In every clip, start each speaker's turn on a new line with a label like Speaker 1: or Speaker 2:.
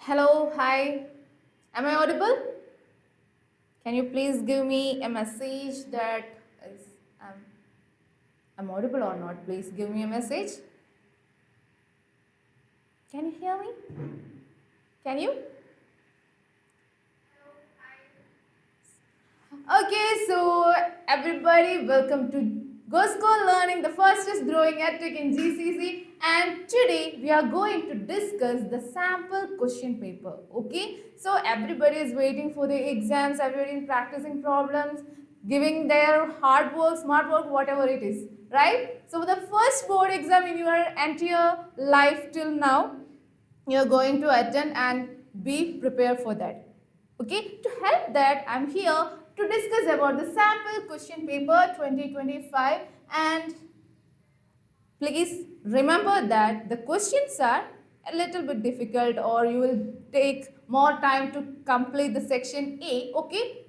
Speaker 1: Hello, hi. Am I audible? Can you please give me a message that is um, I'm audible or not? Please give me a message. Can you hear me? Can you? Okay, so everybody, welcome to Go School Learning, the fastest growing edtech in GCC. And today we are going to discuss the sample question paper. Okay, so everybody is waiting for the exams, everybody is practicing problems, giving their hard work, smart work, whatever it is, right? So the first board exam in your entire life till now, you're going to attend and be prepared for that. Okay, to help that, I'm here to discuss about the sample question paper 2025, and please remember that the questions are a little bit difficult or you will take more time to complete the section A, okay?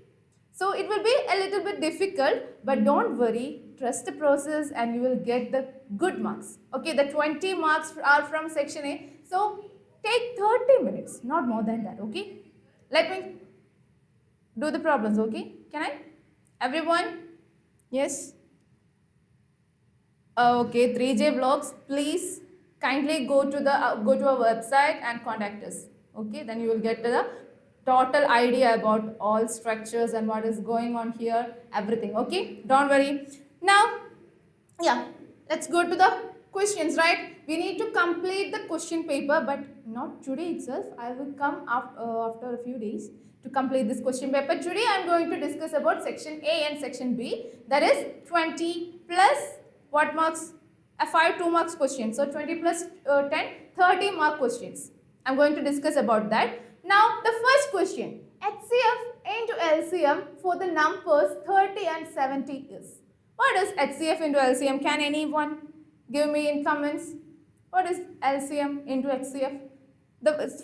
Speaker 1: So it will be a little bit difficult, but don't worry, trust the process and you will get the good marks. Okay, the 20 marks are from section A. So take 30 minutes, not more than that, okay? Let me do the problems, okay? Can I? Everyone? Yes? Okay, 3J Blogs, please kindly go to our website and contact us. Okay, then you will get the total idea about all structures and what is going on here, everything. Okay, don't worry. Now, yeah, let's go to the questions, right? We need to complete the question paper, but not today itself. I will come after a few days to complete this question paper. Today I am going to discuss about section A and section B, that is 20 plus what marks? A 5 2 marks question. So 20 plus 10, 30 mark questions. I am going to discuss about that. Now the first question, HCF into LCM for the numbers 30 and 70 is. What is HCF into LCM? Can anyone give me in comments? What is LCM into HCF?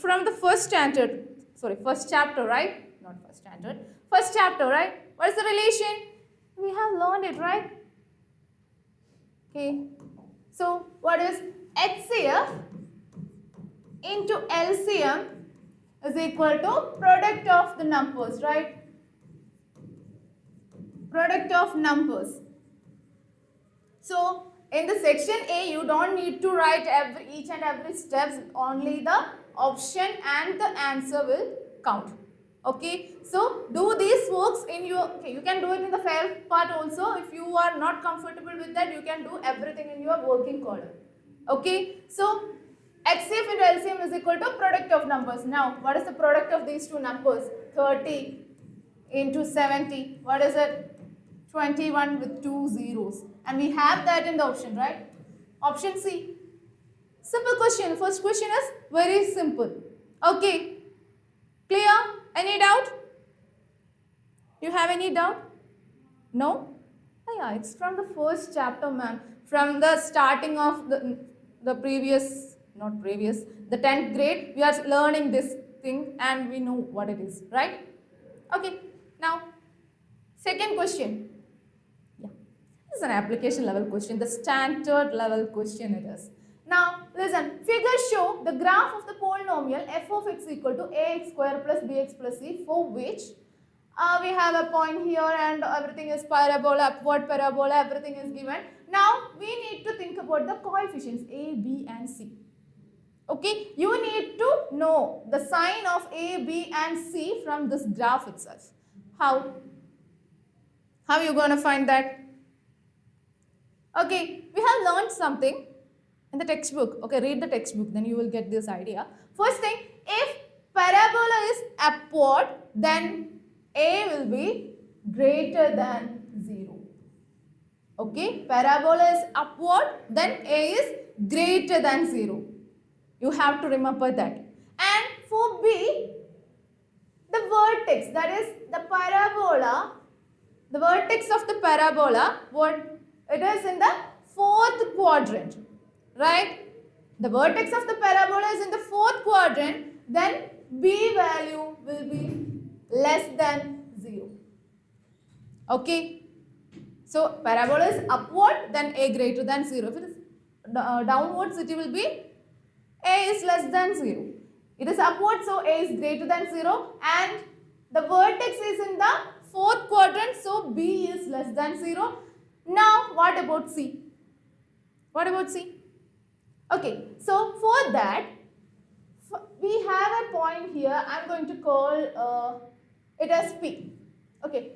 Speaker 1: From the first chapter, right? Not first standard. First chapter, right? What is the relation? We have learned it, right? Okay. So, what is HCF into LCM is equal to product of the numbers, right? Product of numbers. So, in the section A, you don't need to write each and every steps, only the option and the answer will count. Okay, so do these works in your, okay, you can do it in the fair part also. If you are not comfortable with that, you can do everything in your working column. Okay, so HCF into LCM is equal to product of numbers. Now, what is the product of these two numbers? 30 into 70. What is it? 21 with 2 zeros. And we have that in the option, right? Option C. Simple question. First question is very simple. Okay. Clear? Any doubt? You have any doubt? No? Oh, yeah, it's from the first chapter, ma'am. From the starting of the previous, not previous, the 10th grade, we are learning this thing and we know what it is, right? Okay. Now, second question. Yeah, this is an application level question, the standard level question it is. Now, listen, figures show the graph of the polynomial f of x equal to ax square plus bx plus c, for which we have a point here and everything is parabola, upward parabola, everything is given. Now, we need to think about the coefficients a, b and c. Okay, you need to know the sign of a, b and c from this graph itself. How? How are you going to find that? Okay, we have learned something in the textbook. Okay, read the textbook, then you will get this idea. First thing, if parabola is upward, then a will be greater than 0. Okay, parabola is upward, then a is greater than 0. You have to remember that. And for b, the vertex, that is the parabola, the vertex of the parabola, what it is in the fourth quadrant, right? The vertex of the parabola is in the fourth quadrant, then b value will be less than 0. Okay. So parabola is upward, then a greater than 0. If it is downwards, it will be a is less than 0. It is upward, so A is greater than 0, and the vertex is in the fourth quadrant, so B is less than 0. Now, what about C? What about C? Okay, so for that, we have a point here. I'm going to call it as P. Okay,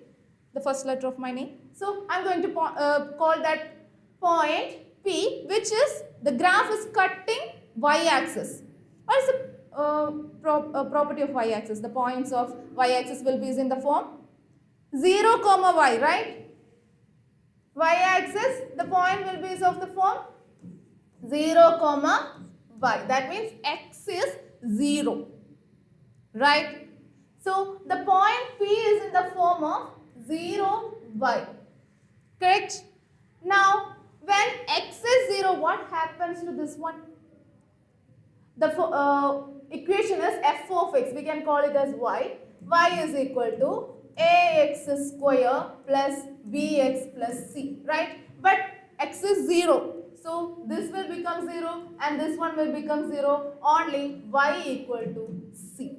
Speaker 1: the first letter of my name. So, I'm going to call that point P, which is, the graph is cutting y-axis. What is the property of y-axis? The points of y-axis will be in the form 0, y, right? Y-axis, the point will be of the form 0, y. That means x is 0, right? So, the point P is in the form of 0, y. Correct? Now, when x is 0, what happens to this one? The equation is f of x. We can call it as y. Y is equal to ax square plus bx plus c, right? But x is 0. So, this will become 0 and this one will become 0. Only y equal to c.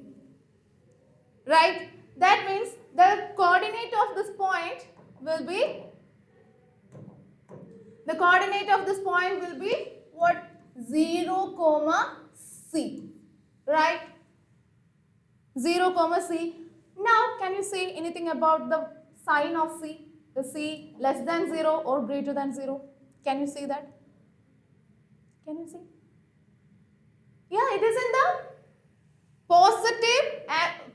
Speaker 1: Right? That means the coordinate of this point will be, what? 0, c. Right? 0, c. Now, can you say anything about the sign of c? The c less than 0 or greater than 0? Can you see that? Can you see? Yeah, it is in the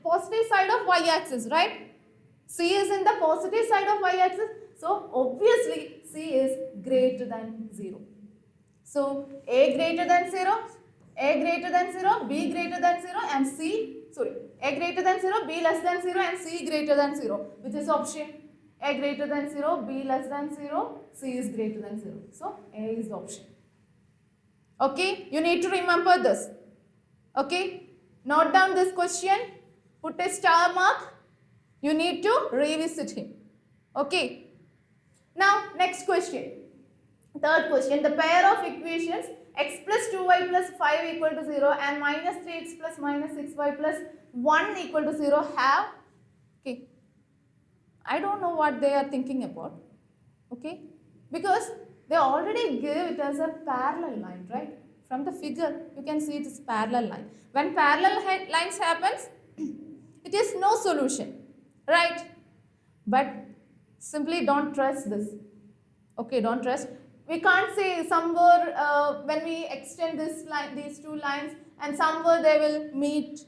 Speaker 1: positive side of y-axis, right? C is in the positive side of y-axis. So, obviously, C is greater than 0. So, A greater than 0, A greater than 0, B greater than 0 and A greater than 0, B less than 0 and C greater than 0. Which is option? A greater than 0, B less than 0, C is greater than 0. So, A is the option. Okay, you need to remember this. Okay, note down this question, put a star mark. You need to revisit him. Okay. Now, next question. Third question, the pair of equations x plus 2y plus 5 equal to 0 and minus 3x plus minus 6y plus 1 equal to 0 have, okay, I don't know what they are thinking about, okay, because they already give it as a parallel line, right? From the figure, you can see it is parallel line. When parallel lines happens, it is no solution, right? But simply don't trust this. Okay, don't trust. We can't say somewhere when we extend this line, these two lines, and somewhere they will meet.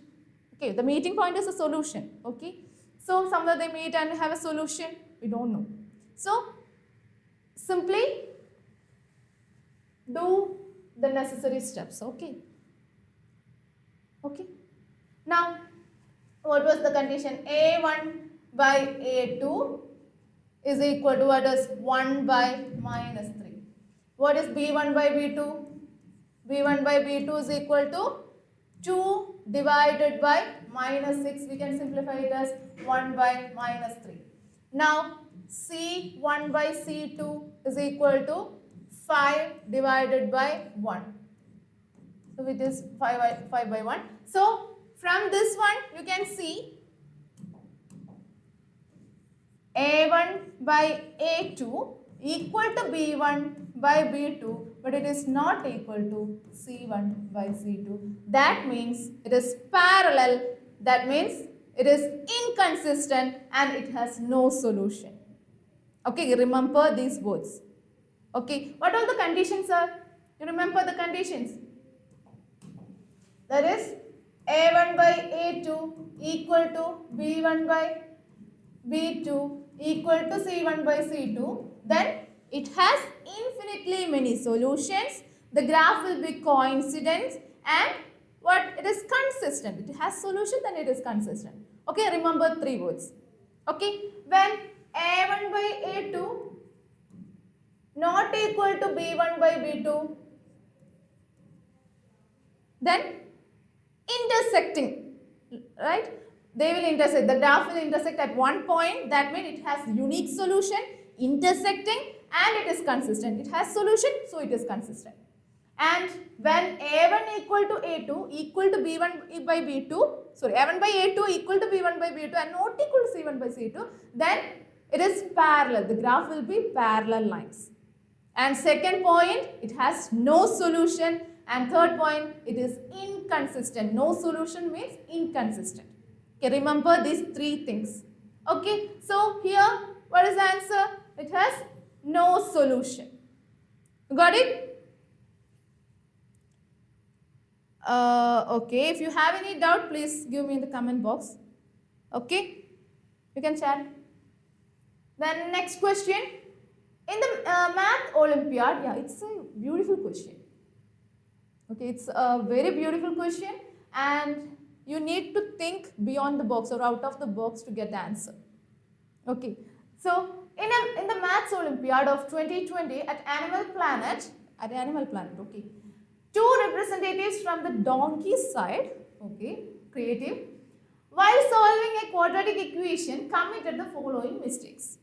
Speaker 1: Okay, the meeting point is a solution. Okay, so somewhere they meet and have a solution. We don't know. So simply do the necessary steps. Okay. Okay. Now, what was the condition? A1 by A2 is equal to what is 1 by minus 3. What is B1 by B2? B1 by B2 is equal to 2 divided by minus 6. We can simplify it as 1 by minus 3. Now, C1 by C2 is equal to 5 divided by 1. So, it is 5 by 1. So, from this one, you can see A1 by A2 equal to B1 by B2, but it is not equal to C1 by C2. That means it is parallel. That means it is inconsistent and it has no solution. Okay, remember these words. Okay, what are the conditions, sir? You remember the conditions? That is A1 by A2 equal to B1 by B2 equal to C1 by C2. Then it has infinitely many solutions. The graph will be coincident and what? It is consistent. It has solution, then it is consistent. Okay, remember three words. Okay, when A1 by A2 not equal to B1 by B2, then intersecting, right? They will intersect. The graph will intersect at one point. That means it has unique solution, intersecting, and it is consistent. It has solution, so it is consistent. And when A1 equal to A2 equal to B1 by B2, sorry, A1 by A2 equal to B1 by B2 and not equal to C1 by C2, then it is parallel. The graph will be parallel lines. And second point, it has no solution. And third point, it is inconsistent. No solution means inconsistent. Okay, remember these three things. Okay, so here, what is the answer? It has no solution. Got it? Okay, if you have any doubt, please give me in the comment box. Okay, you can chat. Then next question. In the math Olympiad, yeah, it's a beautiful question. Okay, it's a very beautiful question and you need to think beyond the box or out of the box to get the answer. Okay, so in the maths Olympiad of 2020 at Animal Planet, okay, two representatives from the donkey side, okay, creative, while solving a quadratic equation committed the following mistakes.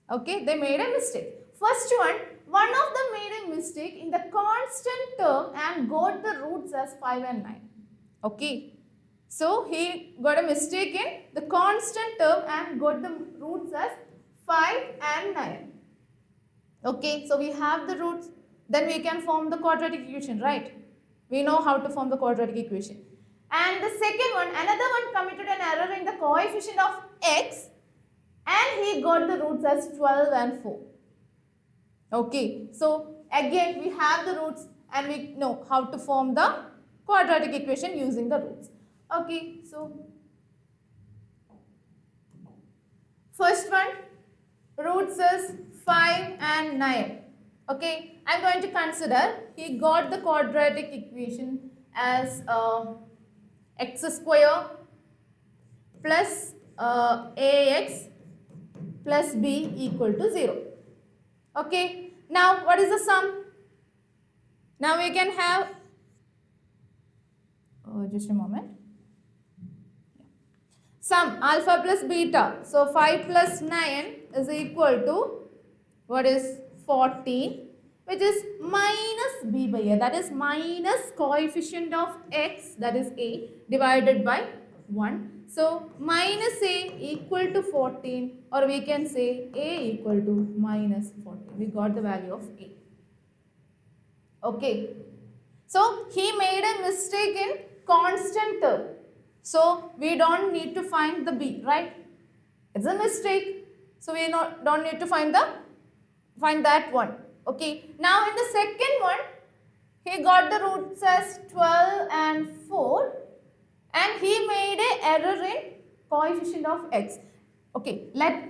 Speaker 1: Okay, they made a mistake. First one of them made a mistake in the constant term and got the roots as 5 and 9. Okay, so he got a mistake in the constant term and got the roots as 5 and 9. Okay, so we have the roots, then we can form the quadratic equation, right? We know how to form the quadratic equation. And the second one, another one committed an error in the coefficient of x and he got the roots as 12 and 4. Okay, so again we have the roots and we know how to form the quadratic equation using the roots. Okay, so first one, roots is 5 and 9. Okay, I am going to consider he got the quadratic equation as x square plus ax plus b equal to 0. Okay, now what is the sum? Now we can have, just a moment, sum alpha plus beta. So 5 plus 9 is equal to, what is 14, which is minus b by a, that is minus coefficient of x, that is a, divided by 1. So minus a equal to 14, or we can say a equal to minus 14. We got the value of a. Okay. So he made a mistake in constant term. So we don't need to find the b, right? It's a mistake. So we don't need to find that one. Okay. Now in the second one, he got the roots as 12 and 4. And he made an error in coefficient of x. Okay, let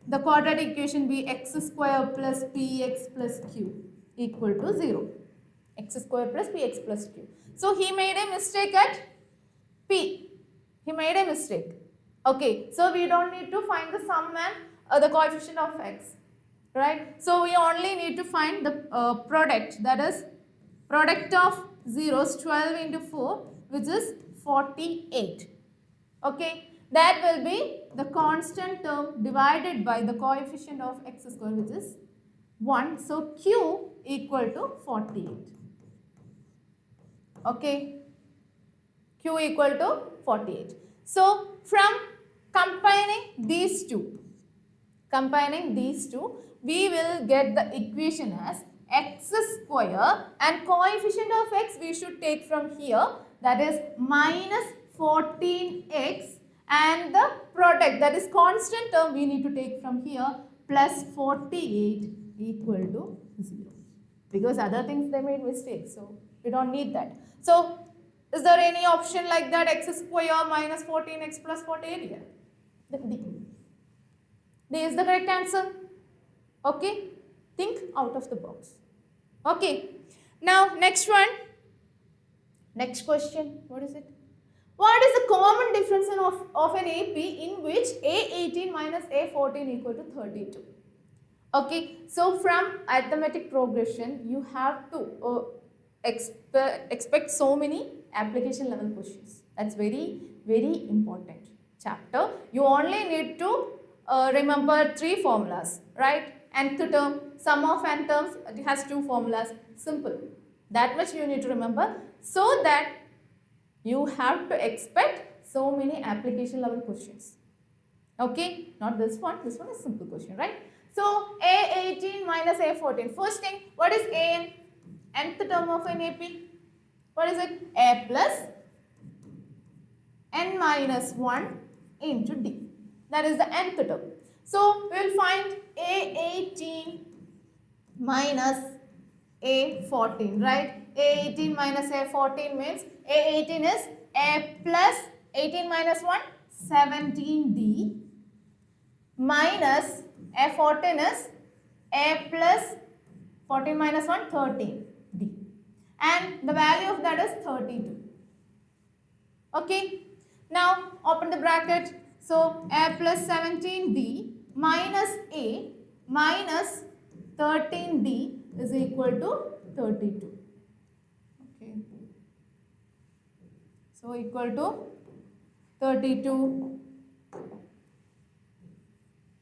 Speaker 1: the quadratic equation be x square plus px plus q equal to 0. X square plus px plus q. So he made a mistake at p. He made a mistake. Okay, so we don't need to find the sum and the coefficient of x. Right? So we only need to find the product, that is product of zeros, 12 into 4, which is 48. Okay, that will be the constant term divided by the coefficient of x square, which is 1. So q equal to 48. Okay, q equal to 48. So from combining these two, we will get the equation as x square and coefficient of x we should take from here, that is minus 14x, and the product, that is constant term, we need to take from here plus 48 equal to 0. Because other things they made mistakes, so we don't need that. So is there any option like that, x square minus 14x plus 48 here? D. D is the correct answer. Okay, think out of the box. Okay, now next one. Next question, what is it? What is the common difference of an AP in which A18 minus A14 equal to 32? Okay, so from arithmetic progression, you have to expect so many application level questions. That's very, very important chapter. You only need to remember 3 formulas, right? Nth term, sum of n terms, it has 2 formulas, simple. That much you need to remember, so that you have to expect so many application level questions. Okay, not this one is simple question, right? So A18 minus A14. First thing, what is AN? Nth term of an AP. What is it? A plus N minus 1 into D. That is the nth term. So we will find A18 minus A14, right? A18 minus A14 means A18 is A plus 18 minus 1, 17D, minus A14 is A plus 14 minus 1, 13D. And the value of that is 32. Okay. Now open the bracket. So A plus 17D minus A minus 13D is equal to 32. Okay. So equal to 32.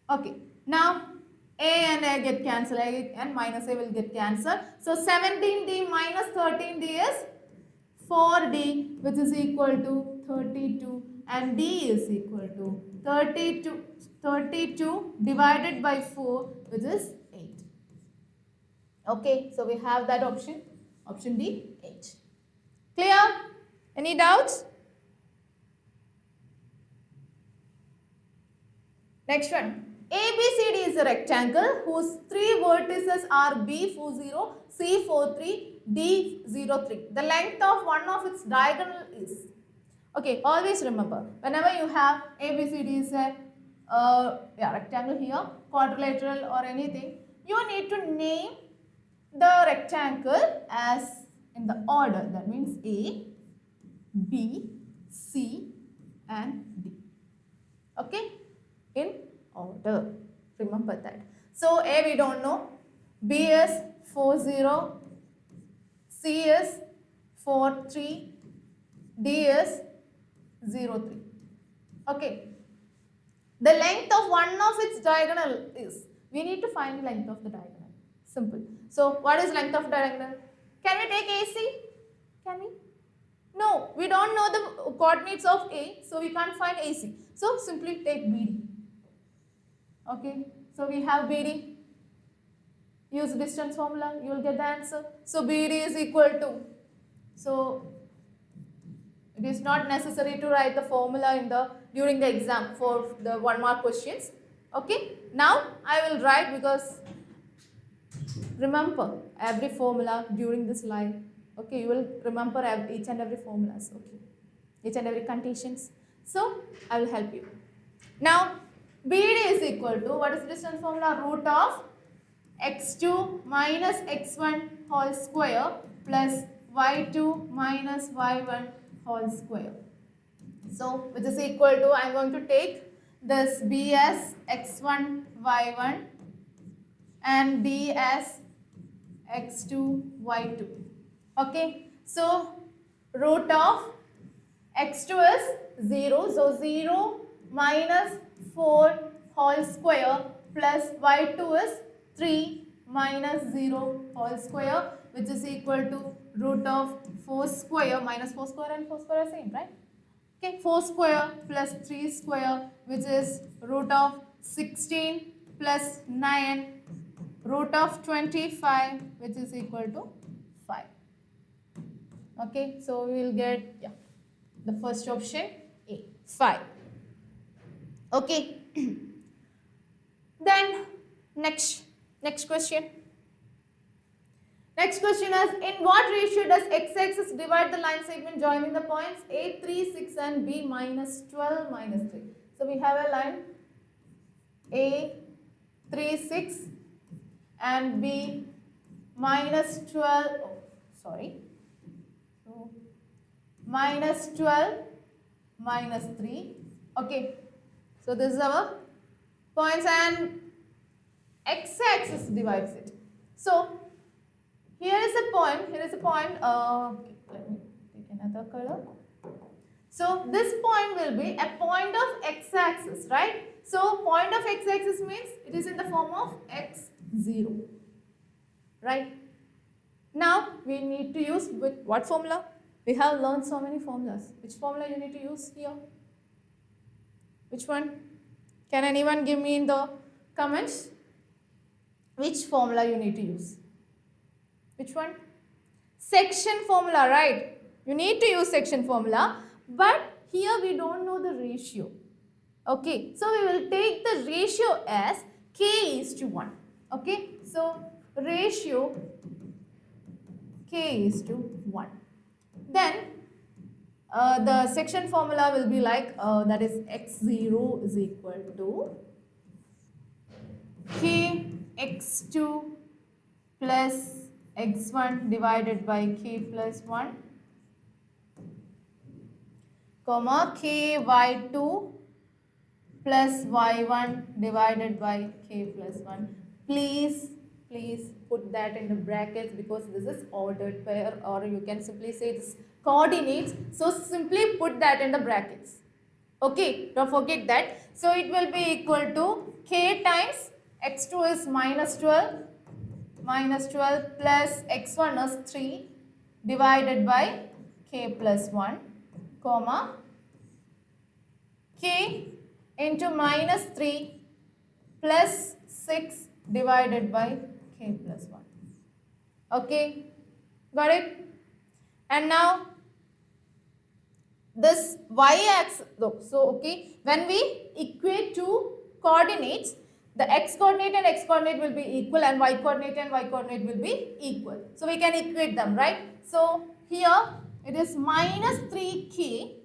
Speaker 1: Okay. Now A and A get cancelled, A and minus A will get cancelled. So 17D minus 13D is 4D, which is equal to 32, and D is equal to 32 divided by 4, which is 8. Okay, so we have that option D, 8. Clear? Any doubts? Next one. ABCD is a rectangle whose 3 vertices are B40, C43, D03. The length of one of its diagonal is. Okay, always remember, whenever you have ABCD is a rectangle here, quadrilateral or anything, you need to name the rectangle as in the order. That means A, B, C and D. Okay, in order. Remember that. So A we don't know, B is 40, C is 43, D is 03. Okay. The length of one of its diagonal is. We need to find the length of the diagonal. Simple. So what is length of diagonal? Can we take AC? Can we? No, we don't know the coordinates of A, so we can't find AC. So simply take BD. Okay. So we have BD. Use distance formula, you will get the answer. So BD is equal to. So it is not necessary to write the formula in during the exam for the 1 mark questions. Okay. Now I will write, because remember every formula during this slide. Okay, you will remember each and every formulas. Okay, each and every conditions. So I will help you. Now BD is equal to, what is the distance formula? Root of x2 minus x1 whole square plus y2 minus y1 whole square. So which is equal to, I am going to take this B as x1 y1 and D as x2 y2. Okay, so root of x2 is 0, so 0 minus 4 whole square plus y2 is 3 minus 0 whole square, which is equal to root of 4 square minus 4 square and 4 square are same, right? Okay, 4 square plus 3 square, which is root of 16 plus 9, root of 25, which is equal to 5. Okay, so we will get the first option A, 5. Okay. Then next question. Next question is, in what ratio does x-axis divide the line segment joining the points A, 3, 6 and B minus 12 minus 3. So we have a line A, 3, 6 and B minus 12, so minus 12 minus 3. Okay, so this is our points and x-axis divides it. So here is a point, okay, let me take another color. So this point will be a point of x-axis, right? So point of x-axis means it is in the form of x0, right? Now we need to use with what formula? We have learned so many formulas. Which formula you need to use here? Which one? Can anyone give me in the comments? Which formula you need to use? Which one? Section formula, right? You need to use section formula, but here we don't know the ratio. Okay, so we will take the ratio as k is to 1. Okay, so ratio k is to 1. Then the section formula will be like that is x0 is equal to k x2 plus x1 divided by k plus 1 comma k y2 plus y1 divided by k plus 1. Please put that in the brackets because this is ordered pair, or you can simply say this coordinates. So simply put that in the brackets. Okay, don't forget that. So it will be equal to k times x2 is minus 12 plus x1 is 3 divided by k plus 1 comma k into minus 3 plus 6 divided by k plus 1. Okay, got it? And now this y-axis, so okay, when we equate two coordinates, the x coordinate and x coordinate will be equal and y coordinate and y coordinate will be equal. So we can equate them, right? So here it is minus 3k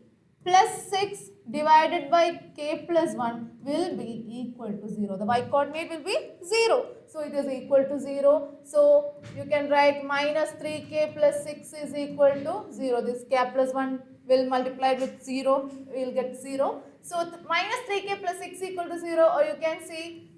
Speaker 1: plus 6 divided by k plus 1 will be equal to 0. The y coordinate will be 0. So it is equal to 0. So you can write minus 3k plus 6 is equal to 0. This k plus 1 will multiply with 0. We will get 0. So minus 3k plus 6 equal to 0, or you can see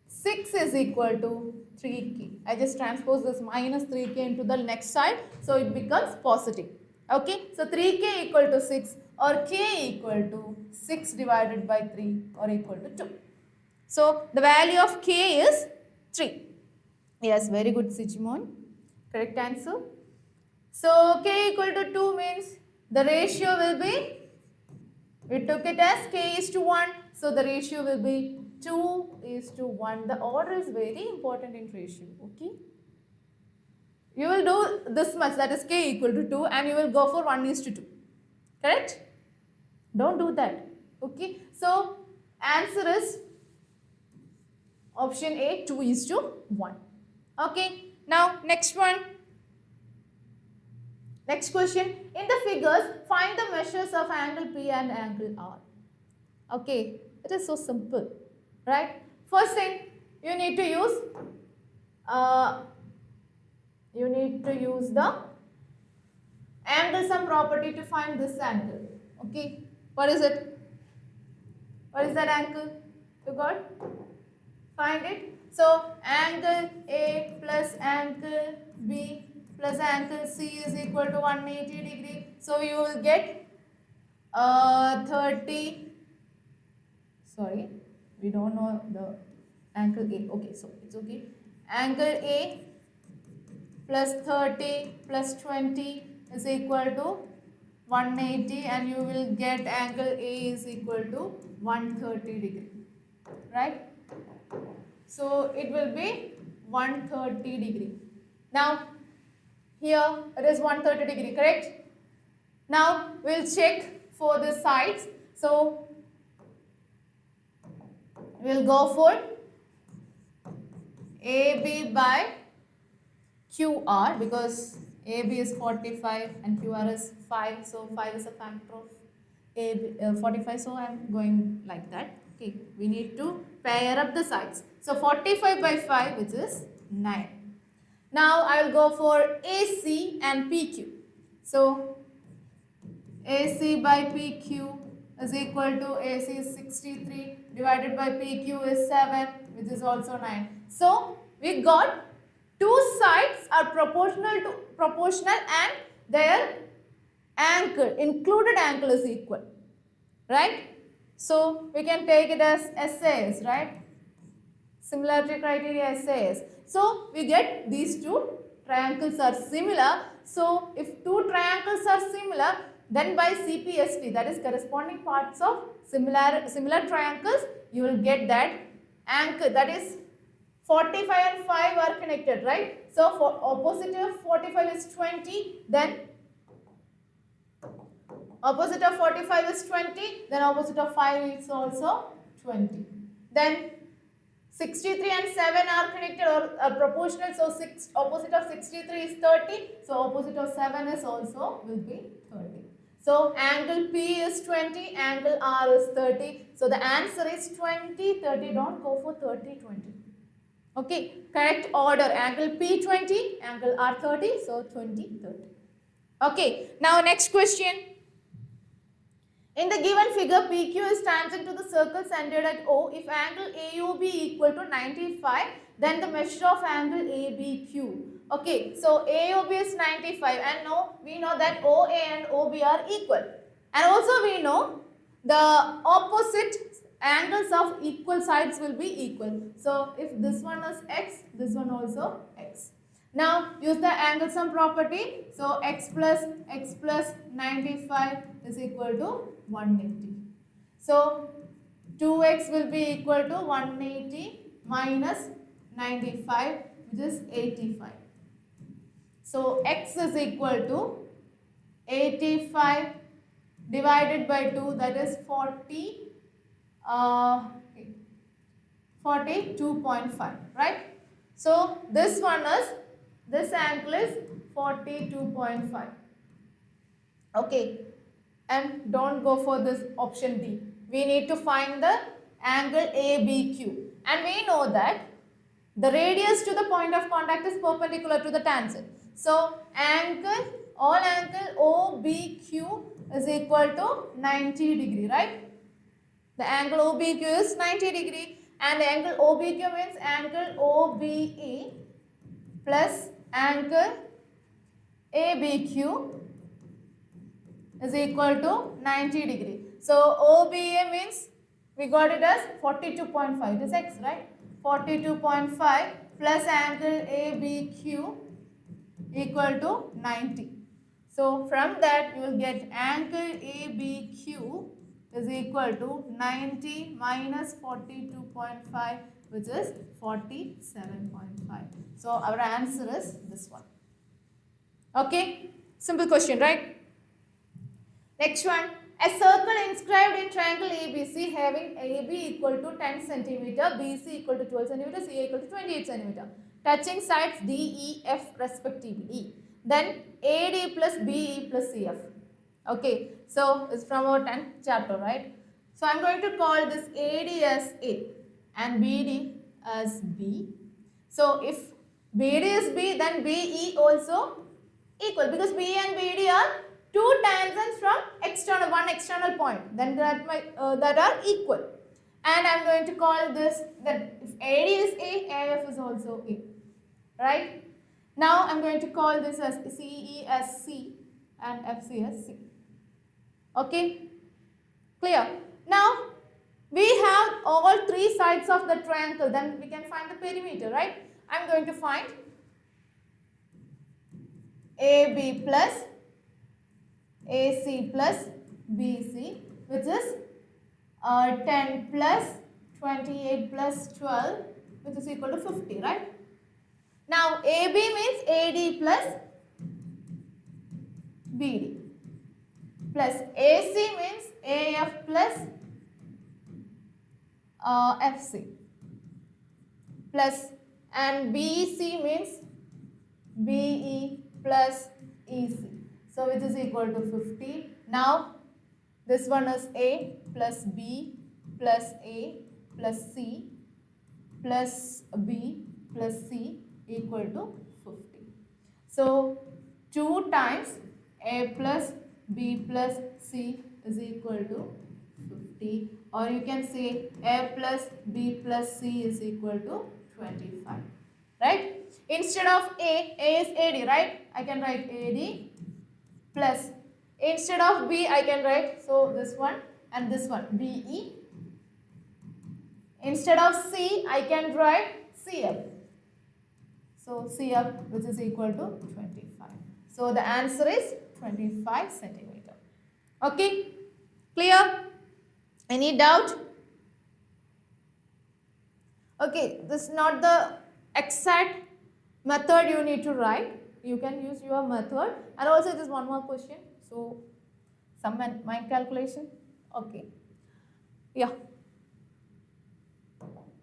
Speaker 1: 6 is equal to 3k. I just transpose this minus 3k into the next side. So it becomes positive. Okay. So 3k equal to 6 or k equal to 6 divided by 3 or equal to 2. So the value of k is 3. Yes, very good, Sichimon. Correct answer. So k equal to 2 means the ratio will be, we took it as k is to 1. So the ratio will be 2 is to 1. The order is very important in ratio. Okay. You will do this much, that is k equal to 2, and you will go for 1 is to 2. Correct? Don't do that. Okay. So answer is option A, 2 is to 1. Okay. Now next one. Next question. In the figures, find the measures of angle P and angle R. Okay. It is so simple. Right? First thing, you need to use the angle sum property to find this angle. Okay. What is it? What is that angle? You got? Find it. So angle A plus angle B plus angle C is equal to 180 degree. So you will get 30. Sorry, we don't know the angle A. Okay, so it's okay. Angle A plus 30 plus 20 is equal to 180, and you will get angle A is equal to 130 degree. Right? So it will be 130 degree. Now here it is 130 degree, correct? Now we'll check for the sides. So we'll go for AB by QR because AB is 45 and QR is 5. So 5 is a factor of AB, 45. So I am going like that. Okay, we need to pair up the sides. So 45 by 5, which is 9. Now I will go for AC and PQ. So AC by PQ is equal to AC is 63 divided by PQ is 7, which is also 9. So we got two sides are proportional and their angle, included angle is equal. Right? So we can take it as SAS, right? Similarity criteria SAS. So we get these two triangles are similar. So if two triangles are similar, then by CPST, that is corresponding parts of similar triangles, you will get that angle, that is 45 and 5 are connected, right? So for opposite of 45 is 20, then opposite of 45 is 20, then opposite of 5 is also 20. Then 63 and 7 are connected or are proportional, so opposite of 63 is 30, so opposite of 7 is also will be 30. So angle P is 20, angle R is 30. So the answer is 20, 30. Don't go for 30, 20. Okay, correct order. Angle P 20, angle R 30, so 20, 30. Okay, now next question. In the given figure, PQ is tangent to the circle centered at O. If angle AOB equal to 95, then the measure of angle ABQ. Okay, so AOB is 95 and now we know that OA and OB are equal. And also we know the opposite angles of equal sides will be equal. So if this one is X, this one also X. Now use the angle sum property. So X plus 95 is equal to 180. So 2x will be equal to 180 minus 95, which is 85. So x is equal to 85 divided by 2, that is 42.5, right? So this angle is 42.5. Okay, and don't go for this option D. We need to find the angle ABQ, and we know that the radius to the point of contact is perpendicular to the tangent. So all angle OBQ is equal to 90 degree, right? The angle OBQ is 90 degree, and the angle OBQ means angle OBE plus angle ABQ is equal to 90 degree. So OBA means we got it as 42.5. It is X, right? 42.5 plus angle ABQ equal to 90. So from that you will get angle ABQ is equal to 90 minus 42.5, which is 47.5. So our answer is this one. Okay, simple question, right? Next one. A circle inscribed in triangle ABC having AB equal to 10 cm, BC equal to 12 cm, CA equal to 28 cm, touching sides D, E, F respectively. Then AD plus BE plus CF. Okay, so it's from our 10th chapter, right? So I'm going to call this AD as A and BD as B. So if BD is B, then BE also equal, because B and BD are two tangents from one external point, then that are equal. And I'm going to call this, that if AD is A, AF is also A, right? Now I'm going to call this as CE as C and FC as C. Okay, clear? Now we have all three sides of the triangle, then we can find the perimeter, right? I'm going to find AB plus AC plus BC, which is 10 plus 28 plus 12, which is equal to 50, right? Now AB means AD plus BD plus AC means AF plus FC plus, and BC means BE plus EC. So which is equal to 50. Now this one is A plus B plus A plus C plus B plus C equal to 50. So 2 times A plus B plus C is equal to 50, or you can say A plus B plus C is equal to 25, right? Instead of A is AD, right? I can write AD plus, instead of B I can write, so this one and this one, BE. Instead of C I can write CF. So CF, which is equal to 25. So the answer is 25 centimeter. Okay, clear? Any doubt? Okay, this is not the exact method you need to write. You can use your method. And also there is one more question. So some mind calculation. Okay. Yeah.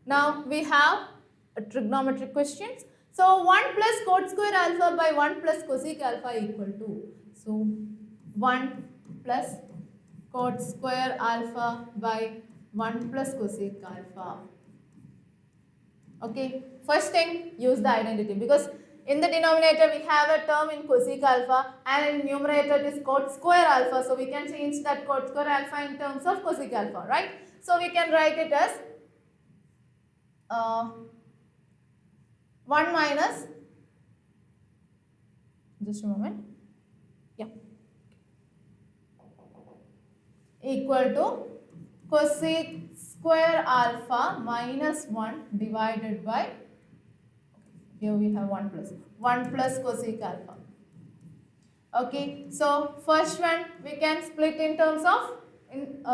Speaker 1: Now we have a trigonometric questions. So 1 plus cot square alpha by 1 plus cosec alpha equal to. So 1 plus cot square alpha by 1 plus cosec alpha. Okay, first thing, use the identity, because in the denominator we have a term in cosec alpha and in numerator it is cot square alpha. So we can change that cot square alpha in terms of cosec alpha, right? So we can write it as 1 minus, just a moment, yeah, equal to cosec square alpha minus 1 divided by, here we have 1 plus cosec alpha. Okay, so first one we can split in terms of in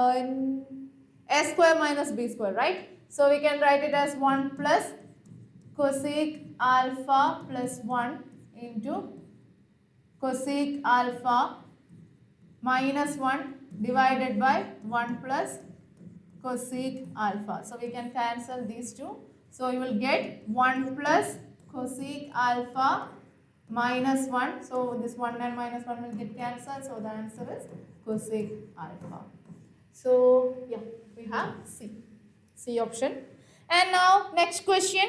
Speaker 1: a square minus b square, right? So we can write it as 1 plus cosec alpha plus 1 into cosec alpha minus 1 divided by 1 plus cosec alpha. So we can cancel these two. So you will get 1 plus cosec alpha minus 1. So this 1 and minus 1 will get cancelled. So the answer is cosec alpha. So yeah, we have C option. And now next question.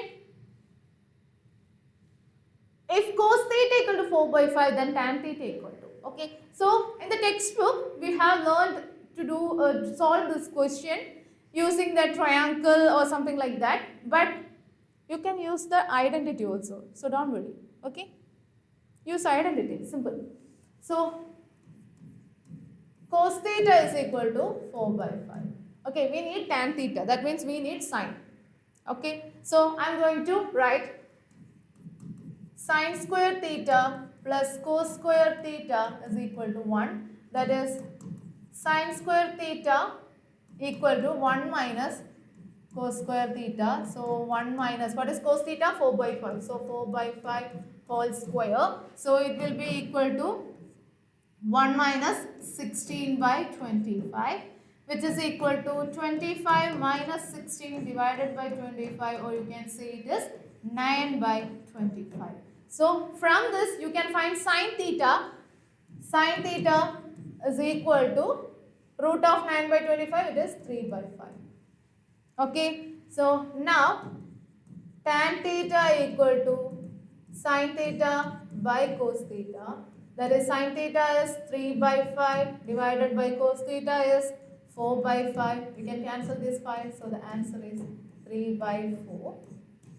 Speaker 1: If cos theta equal to 4 by 5, then tan theta equal to. Okay. So in the textbook we have learned to do solve this question using the triangle or something like that. But you can use the identity also. So don't worry. Okay. Use identity. Simple. So cos theta is equal to 4 by 5. Okay. We need tan theta. That means we need sine. Okay. So I'm going to write sine square theta plus cos square theta is equal to 1. That is sine square theta equal to 1 minus cos square theta. So 1 minus, what is cos theta? 4 by 5. So 4 by 5 whole square. So it will be equal to 1 minus 16 by 25, which is equal to 25 minus 16 divided by 25, or you can say it is 9 by 25. So from this you can find sine theta. Sine theta is equal to root of 9 by 25, it is 3 by 5. Okay. So now tan theta equal to sine theta by cos theta. That is sine theta is 3 by 5 divided by cos theta is 4 by 5. We can cancel this 5. So the answer is 3 by 4.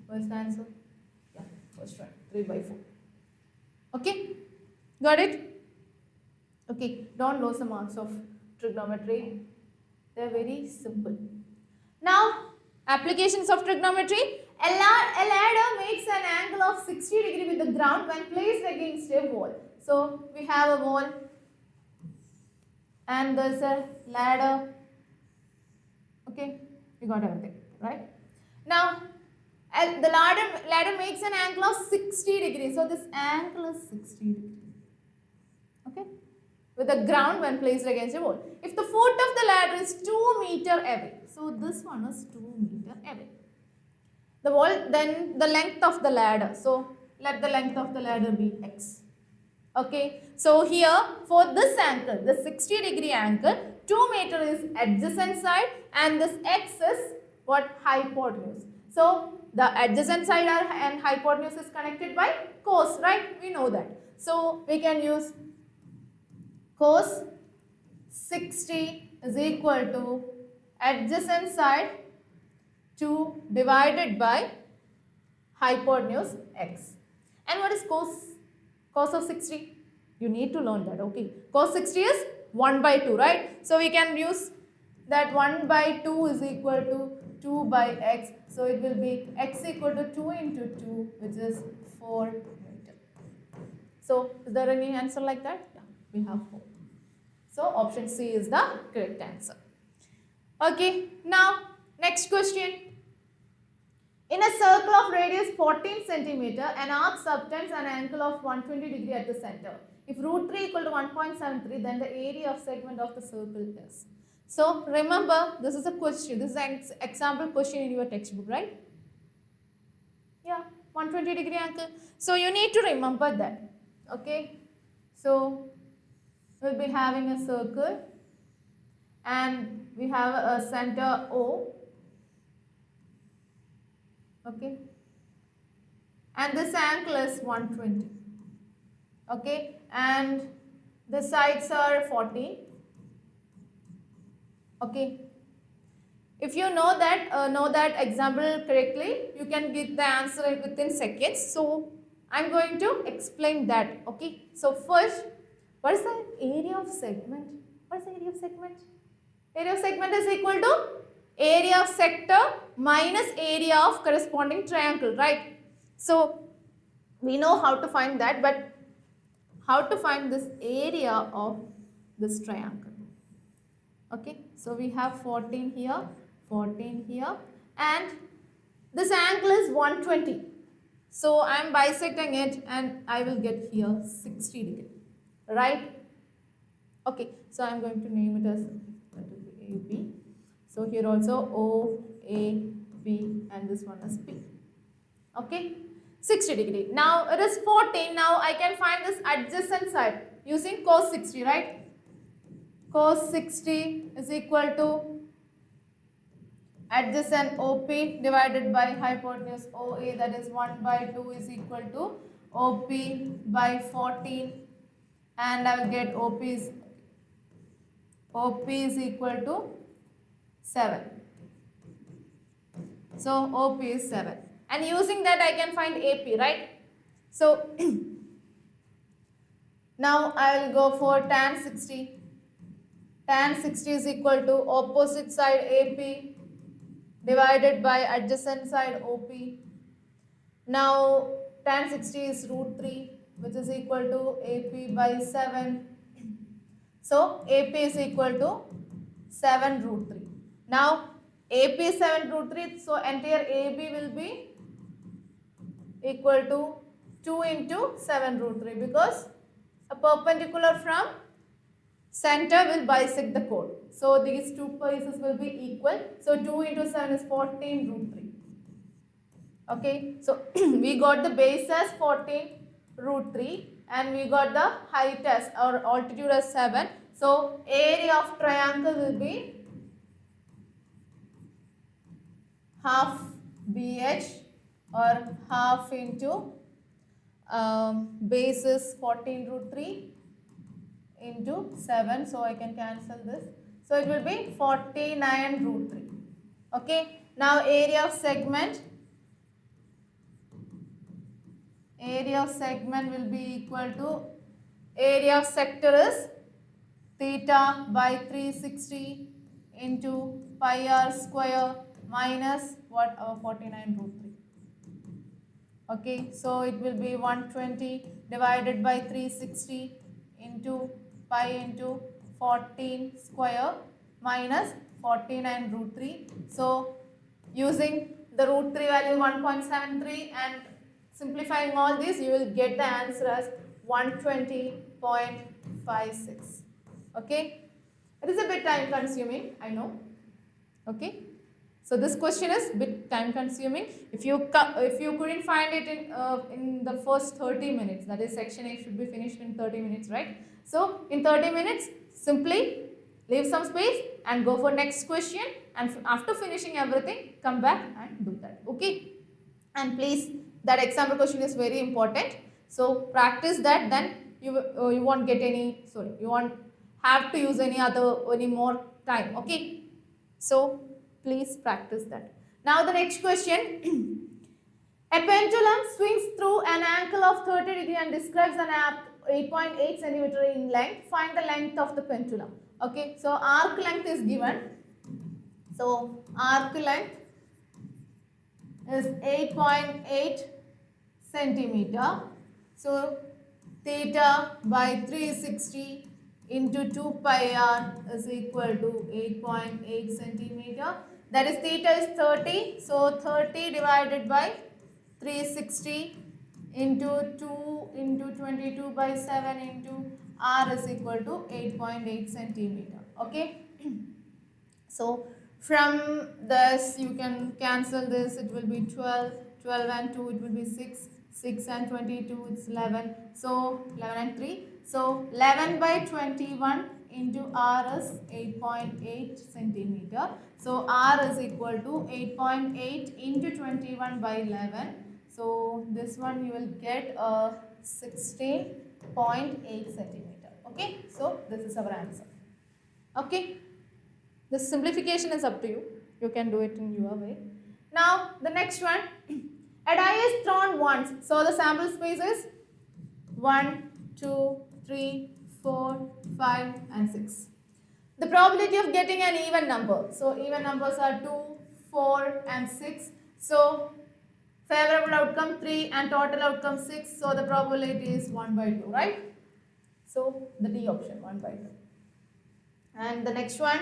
Speaker 1: What's the answer? Yeah, first one. 3 by 4. Okay, got it? Okay, don't lose the marks of trigonometry. They are very simple. Now, applications of trigonometry. A ladder makes an angle of 60 degree with the ground when placed against a wall. So, we have a wall and there is a ladder. Okay, we got everything, right? Now, the ladder makes an angle of 60 degrees. So this angle is 60 degrees. Okay. With the ground when placed against a wall. If the foot of the ladder is 2 meter away. So this one is 2 meter away. The wall, then the length of the ladder. So let the length of the ladder be x. Okay. So here for this angle, the 60 degree angle, 2 meter is adjacent side and this x is what? Hypotenuse. So the adjacent side and hypotenuse is connected by cos, right? We know that. So we can use cos 60 is equal to adjacent side 2 divided by hypotenuse x. And what is cos of 60? You need to learn that, okay? Cos 60 is 1 by 2, right? So we can use that 1 by 2 is equal to 2 by x. So it will be x equal to 2 into 2, which is 4 meter. So is there any answer like that? Yeah, we have 4. So option C is the correct answer. Okay, now next question. In a circle of radius 14 centimeter, an arc subtends an angle of 120 degree at the center. If root 3 equal to 1.73, then the area of segment of the circle is. So remember, this is a question. This is an example question in your textbook, right? Yeah, 120 degree angle. So you need to remember that. Okay. So we'll be having a circle and we have a center O. Okay, and this angle is 120. Okay, and the sides are 40. Okay, if you know that example correctly, you can get the answer within seconds. So I'm going to explain that. Okay, so first, what is the area of segment? What is the area of segment? Area of segment is equal to area of sector minus area of corresponding triangle, right? So we know how to find that, but how to find this area of this triangle? Okay, so we have 14 here, 14 here, and this angle is 120. So I am bisecting it and I will get here 60 degree, right? Okay, so I am going to name it as AB. So here also O, A, B, and this one is P. Okay, 60 degree. Now it is 14. Now I can find this adjacent side using cos 60, right? Cos 60 is equal to adjacent OP divided by hypotenuse OA, that is 1 by 2 is equal to OP by 14, and I will get OP is equal to 7. So OP is 7. And using that I can find AP, right? So now I will go for tan 60. Tan 60 is equal to opposite side AP divided by adjacent side OP. Now tan 60 is root 3, which is equal to AP by 7. So AP is equal to 7 root 3. Now AP is 7 root 3, so entire AB will be equal to 2 into 7 root 3, because a perpendicular from center will bisect the chord. So these two pieces will be equal. So 2 into 7 is 14 root 3. Okay, so we got the base as 14 root 3 and we got the height as or altitude as 7. So area of triangle will be half BH or half into base is 14 root 3 into 7. So I can cancel this. So it will be 49 root 3. Okay. Now area of segment will be equal to area of sector is theta by 360 into pi r square minus what 49 root 3. Okay, so it will be 120 divided by 360 into pi into 14 square minus 49 root 3. So using the root 3 value 1.73 and simplifying all this, you will get the answer as 120.56. Okay, it is a bit time consuming, I know. Okay, so this question is bit time consuming. If you couldn't find it in the first 30 minutes, that is section A should be finished in 30 minutes, right? So in 30 minutes, simply leave some space and go for next question, and after finishing everything, come back and do that. Okay, and please, that example question is very important. So practice that, then you won't get any, you won't have to use any more time. Okay, so please practice that. Now the next question. A pendulum swings through an angle of 30 degree and describes an 8.8 centimeter in length. Find the length of the pendulum. Okay, so arc length is given. So arc length is 8.8 centimeter. So theta by 360 into 2 pi r is equal to 8.8 centimeter. That is theta is 30. So 30 divided by 360 into 2 into 22 by 7 into r is equal to 8.8 centimeter. Okay. So from this you can cancel this. It will be 12. 12 and 2 it will be 6. 6 and 22 it's 11. So 11 and 3. So 11 by 21 into r is 8.8 centimeter. So r is equal to 8.8 into 21 by 11. So this one you will get a 16.8 centimeter. Okay. So this is our answer. Okay. The simplification is up to you. You can do it in your way. Now the next one. A die is thrown once. So the sample space is 1, 2, 3, 4, 5 and 6. The probability of getting an even number. So even numbers are 2, 4 and 6. So favorable outcome 3 and total outcome 6. So the probability is 1 by 2, right? So the D option 1 by 2. And the next one.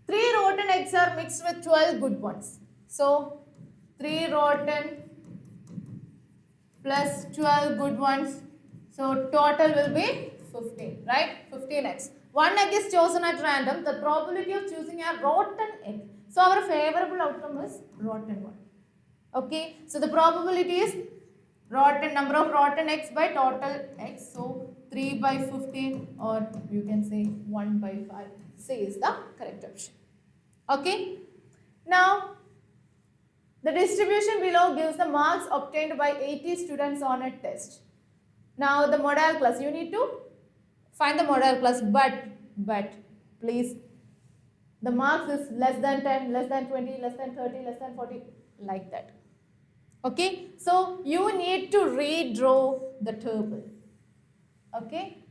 Speaker 1: 3 rotten eggs are mixed with 12 good ones. So 3 rotten plus 12 good ones. So total will be 15, right? 15 eggs. 1 egg is chosen at random. The probability of choosing a rotten egg. So our favorable outcome is rotten one. Okay. So the probability is rotten number of rotten eggs by total eggs. So 3 by 15 or you can say 1 by 5. C is the correct option. Okay. Now the distribution below gives the marks obtained by 80 students on a test. Now the model class, you need to find the model class, but please, the marks is less than 10, less than 20, less than 30, less than 40, like that. Okay, so you need to redraw the table. Okay,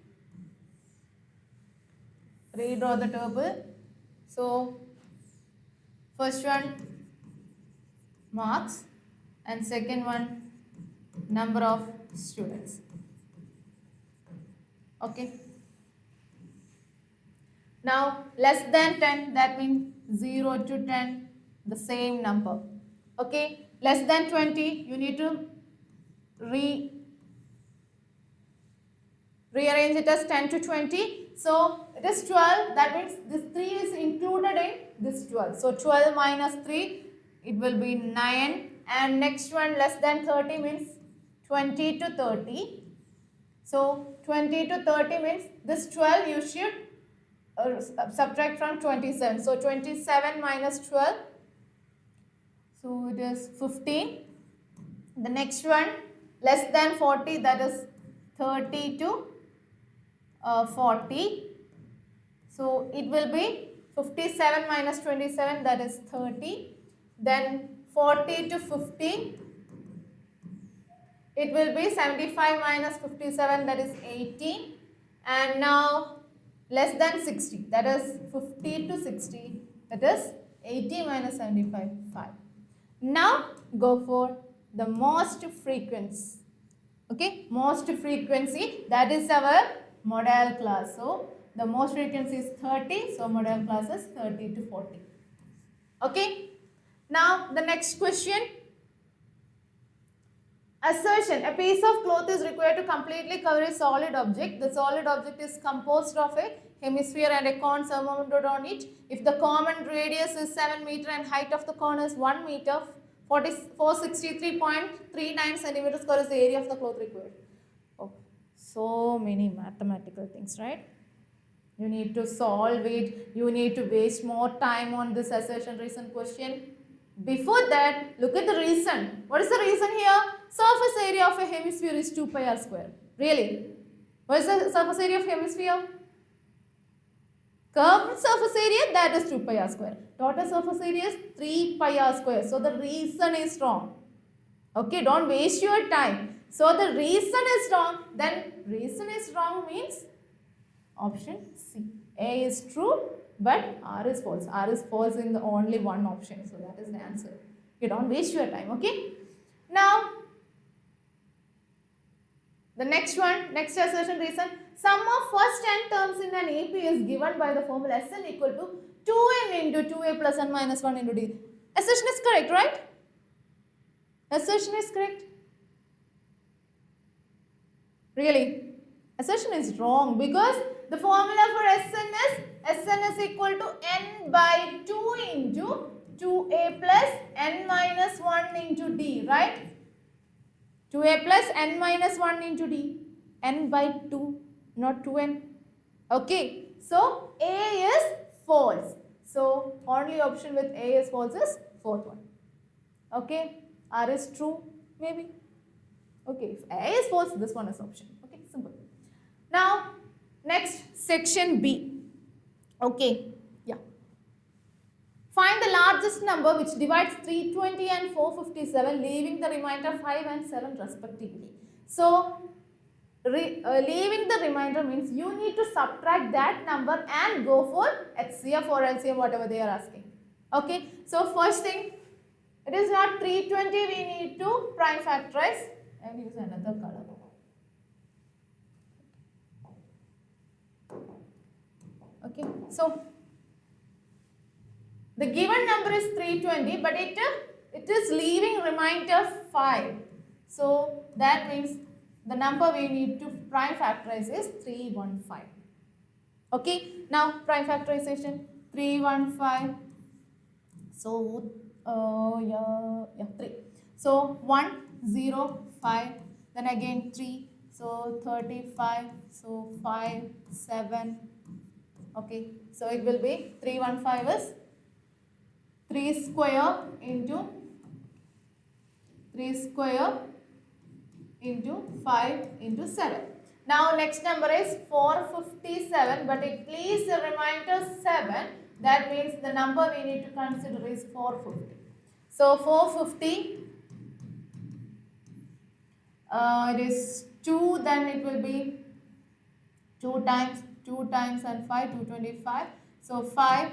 Speaker 1: redraw the table. So first one marks and second one number of students. Okay. Now less than 10, that means 0 to 10, the same number. Okay. Less than 20, you need to rearrange it as 10 to 20. So it is 12, that means this 3 is included in this 12. So 12 minus 3, it will be 9. And next one less than 30 means 20 to 30. So 20 to 30 means this 12 you should subtract from 27. So 27 minus 12. So it is 15. The next one less than 40, that is 30 to 40. So it will be 57 minus 27, that is 30. Then 40 to 50. It will be 75 minus 57, that is 18. And now less than 60, that is 50 to 60, that is 80 minus 75, 5. Now go for the most frequency. Okay, most frequency, that is our model class. So the most frequency is 30, so model class is 30 to 40. Okay, now the next question. Assertion. A piece of cloth is required to completely cover a solid object. The solid object is composed of a hemisphere and a cone surmounted on it. If the common radius is 7 meter and height of the cone is 1 meter, 463.39 centimeters square is the area of the cloth required. Oh, so many mathematical things, right? You need to solve it. You need to waste more time on this assertion reason question. Before that, look at the reason. What is the reason here? Surface area of a hemisphere is 2 pi r square. Really? What is the surface area of hemisphere? Curved surface area, that is 2 pi r square. Total surface area is 3 pi r square. So the reason is wrong. Okay, don't waste your time. So the reason is wrong. Then reason is wrong means option C. A is true, but R is false. R is false in the only one option. So that is the answer. You don't waste your time, okay? Now, the next one, next assertion reason. Sum of first n terms in an AP is given by the formula Sn equal to 2n into 2a plus n minus 1 into d. Assertion is correct, right? Assertion is correct. Really? Assertion is wrong because the formula for Sn is equal to n by 2 into 2a plus n minus 1 into d, right? 2a plus n minus 1 into d. N by 2, not 2n. Okay. So, A is false. So, only option with A is false is fourth one. Okay. R is true, maybe. Okay. If A is false, this one is option. Okay. Simple. Now, next section B. Okay. Yeah. Find the largest number which divides 320 and 457, leaving the remainder 5 and 7 respectively. So, leaving the remainder means you need to subtract that number and go for HCF or LCM, whatever they are asking. Okay. So, first thing, it is not 320, we need to prime factorize and use another color. Okay. So, the given number is 320, but it is leaving remainder 5. So, that means the number we need to prime factorize is 315. Okay. Now, prime factorization 315. So, 3. So, 1, 0, 5. Then again 3. So, 35. So, 5, 7. Okay. So, it will be 315 is 3 square into 5 into 7. Now next number is 457, but it leaves a remainder 7. That means the number we need to consider is 450. So 450, it is 2, then it will be 2 times and 5, 225. So 5,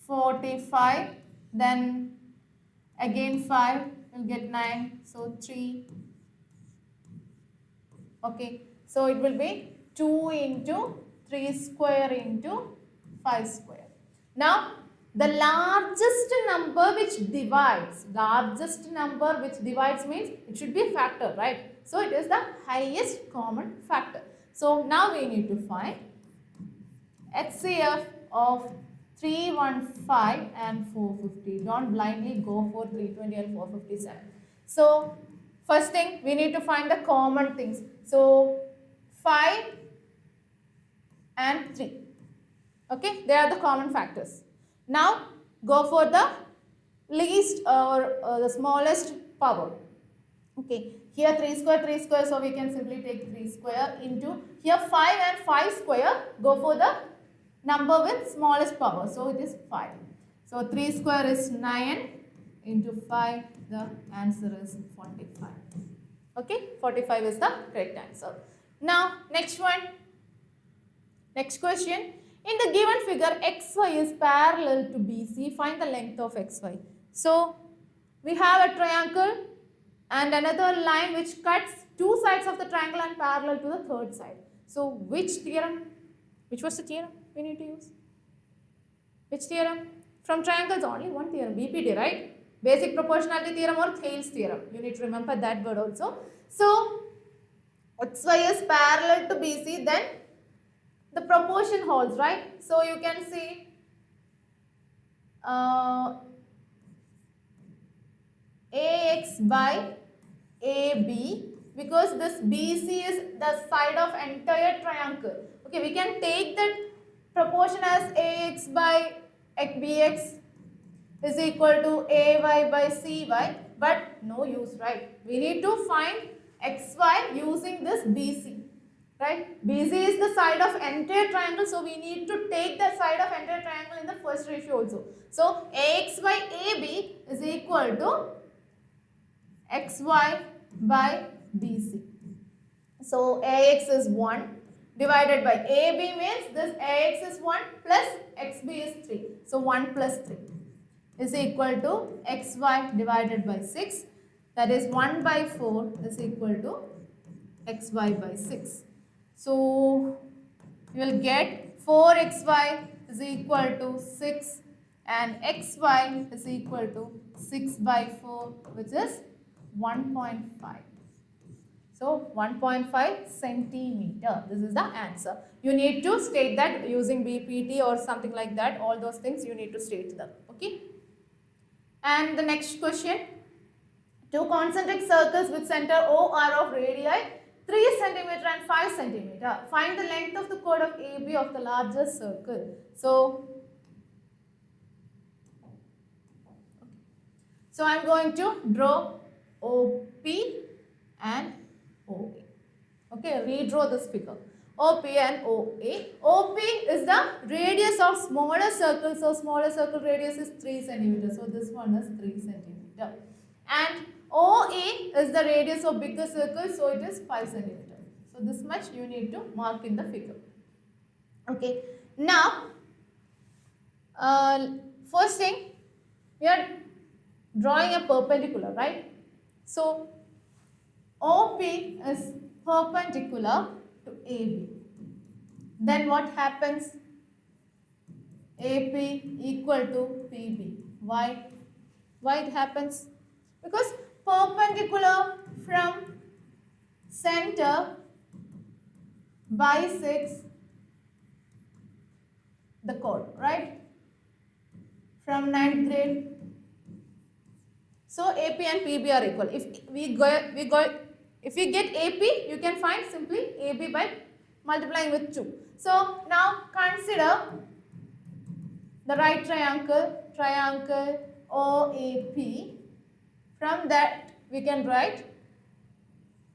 Speaker 1: 45, then again 5, will get 9, so 3, okay, so it will be 2 into 3 square into 5 square. Now, the largest number which divides means it should be a factor, right? So, it is the highest common factor. So, now we need to find HCF of 315 and 450. Don't blindly go for 320 and 457. So, first thing we need to find the common things. So, 5 and 3. Okay, they are the common factors. Now, go for the least or the smallest power. Okay, here 3 square, so we can simply take 3 square into here 5 and 5 square. Go for the number with smallest power. So, it is 5. So, 3 square is 9 into 5. The answer is 45. Okay, 45 is the correct answer. Now, next one. Next question. In the given figure, XY is parallel to BC. Find the length of XY. So, we have a triangle and another line which cuts two sides of the triangle and parallel to the third side. So, which theorem? Which was the theorem we need to use? Which theorem? From triangles only one theorem, BPT, right? Basic proportionality theorem or Thales theorem. You need to remember that word also. So, XY is parallel to BC, then the proportion holds, right? So, you can see AX by AB, because this BC is the side of entire triangle. Okay, we can take that proportion as AX by BX is equal to AY by CY, but no use, right? We need to find XY using this BC, right? BC is the side of entire triangle, so we need to take the side of entire triangle in the first ratio also. So, AX by AB is equal to XY by BC. So, AX is 1 divided by AB means this AX is 1 plus XB is 3. So, 1 plus 3. is equal to xy divided by 6. That is 1 by 4 is equal to xy by 6. So you will get 4xy is equal to 6 and xy is equal to 6 by 4, which is 1.5. So 1.5 centimeter. This is the answer. You need to state that using BPT or something like that. All those things you need to state them. Okay. And the next question. Two concentric circles with center O are of radii 3 centimeter and 5 centimeter. Find the length of the chord of AB of the largest circle. So I am going to draw OP and OA. Okay, redraw this figure. OP and OA. OP is the radius of smaller circle. So smaller circle radius is 3 centimeter. So this one is 3 centimeter. And OA is the radius of bigger circle. So it is 5 centimeter. So this much you need to mark in the figure. Okay. Now, first thing, we are drawing a perpendicular, right? So OP is perpendicular to AB. Then what happens? AP equal to PB. Why? Why it happens? Because perpendicular from center bisects the chord, right? From 9th grade. So AP and PB are equal. If we get AP, you can find simply AB by multiplying with 2. So now consider the right triangle OAP. From that we can write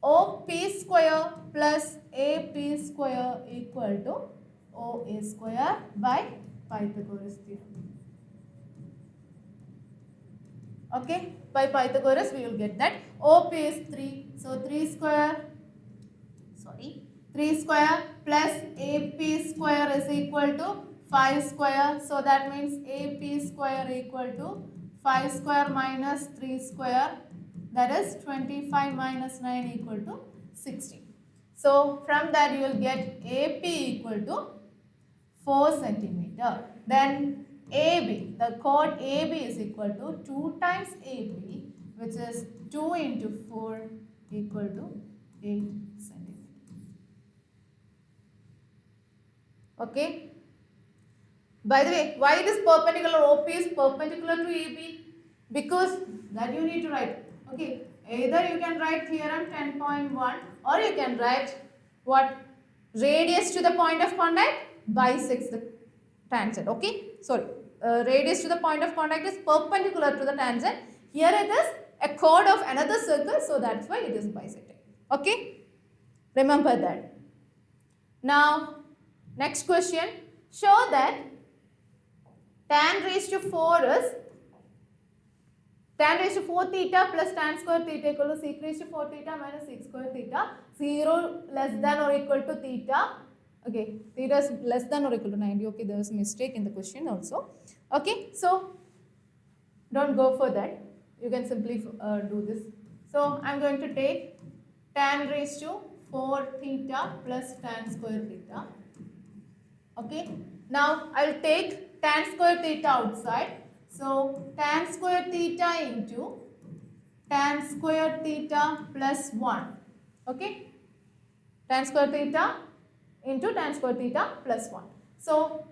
Speaker 1: OP square plus AP square equal to OA square by Pythagoras theorem. Okay, by Pythagoras we will get that. OP is 3. So 3 square plus AP square is equal to 5 square. So that means AP square equal to 5 square minus 3 square. That is 25 minus 9 equal to 60. So from that you will get AP equal to 4 centimeter. Then AB, the chord AB is equal to 2 times AP, which is 2 into 4 equal to 8 centimeter. Okay. By the way, why it is perpendicular? OP is perpendicular to AB? Because that you need to write. Okay. Either you can write theorem 10.1 or you can write what? Radius to the point of contact bisects the tangent. Okay. Sorry. Radius to the point of contact is perpendicular to the tangent. Here it is a chord of another circle, so that's why it is bisecting. Okay, remember that. Now, next question. Show that tan raised to 4 is tan raised to 4 theta plus tan square theta equal to sec raised to 4 theta minus sec square theta. 0 less than or equal to theta. Okay, theta is less than or equal to 90. Okay, there was a mistake in the question also. Okay, so don't go for that. You can simply do this. So I'm going to take tan raised to 4 theta plus tan square theta. Okay, now I'll take tan square theta outside. So tan square theta into tan square theta plus 1. Okay, tan square theta into tan square theta plus 1. So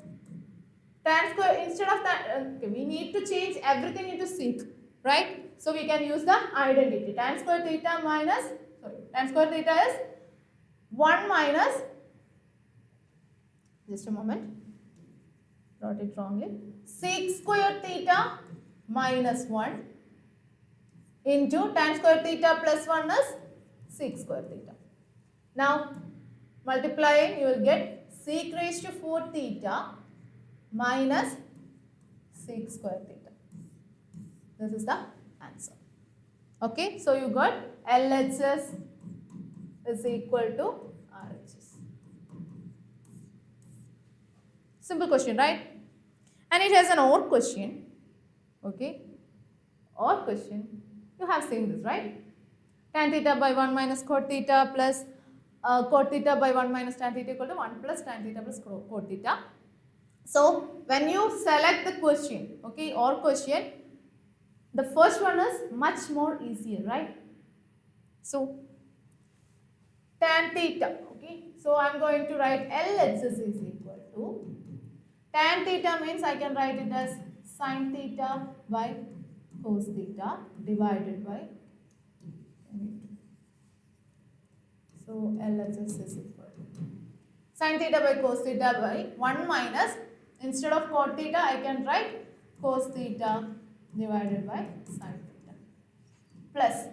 Speaker 1: tan square, instead of that, okay, we need to change everything into sec, right? So we can use the identity. Tan square theta tan square theta is 1 minus, just a moment, wrote it wrongly, sec square theta minus 1 into tan square theta plus 1 is sec square theta. Now multiplying, you will get sec raised to 4 theta minus sec square theta. This is the answer. Okay, so you got LHS is equal to RHS. Simple question, right? And it has an odd question. Okay, or question, you have seen this, right? Tan theta by 1 minus cot theta plus cot theta by 1 minus tan theta equal to 1 plus tan theta plus cot theta. So when you select the question, okay, or question, the first one is much more easier, right? So tan theta, okay, so I am going to write LHS is equal to tan theta means I can write it as sin theta by cos theta divided by, so LHS is equal to sin theta by cos theta by 1 minus, instead of cot theta I can write cos theta divided by sin theta plus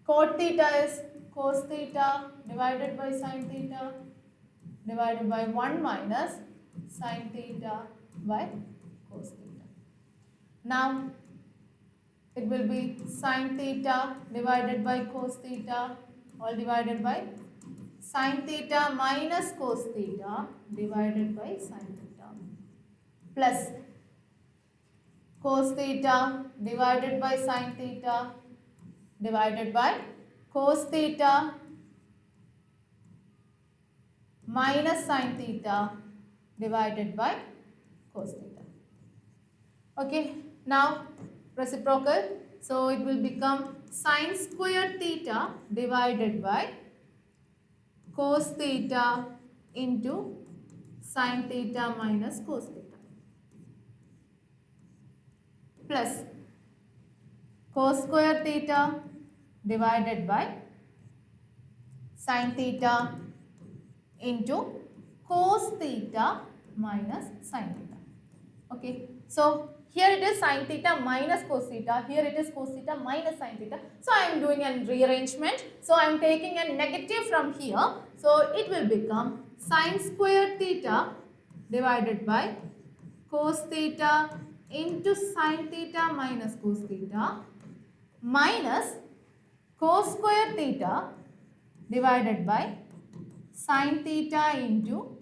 Speaker 1: cot theta is cos theta divided by sin theta divided by 1 minus sin theta by cos theta. Now it will be sin theta divided by cos theta all divided by sin theta minus cos theta divided by sin theta plus cos theta divided by sin theta divided by cos theta minus sin theta divided by cos theta. Okay, now reciprocal, so it will become sin square theta divided by cos theta into sin theta minus cos theta plus cos square theta divided by sin theta into cos theta minus sin theta. Okay, so here it is sin theta minus cos theta, here it is cos theta minus sin theta. So I am doing a rearrangement. So I am taking a negative from here. So it will become sin square theta divided by cos theta into sin theta minus cos theta minus cos square theta divided by sin theta into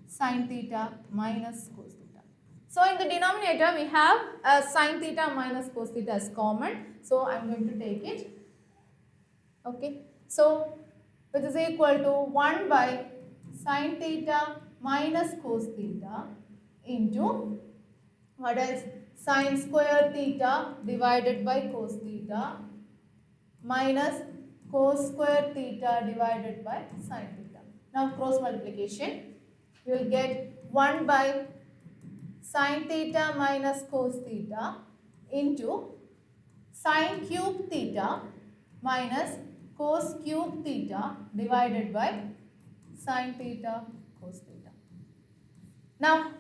Speaker 1: sin theta minus cos theta. So in the denominator we have sin theta minus cos theta as common. So I am going to take it. Okay. So which is equal to 1 by sin theta minus cos theta into what is sin square theta divided by cos theta minus cos square theta divided by sin theta. Now cross multiplication, you will get 1 by sin theta minus cos theta into sin cube theta minus cos cube theta divided by sin theta cos theta. Now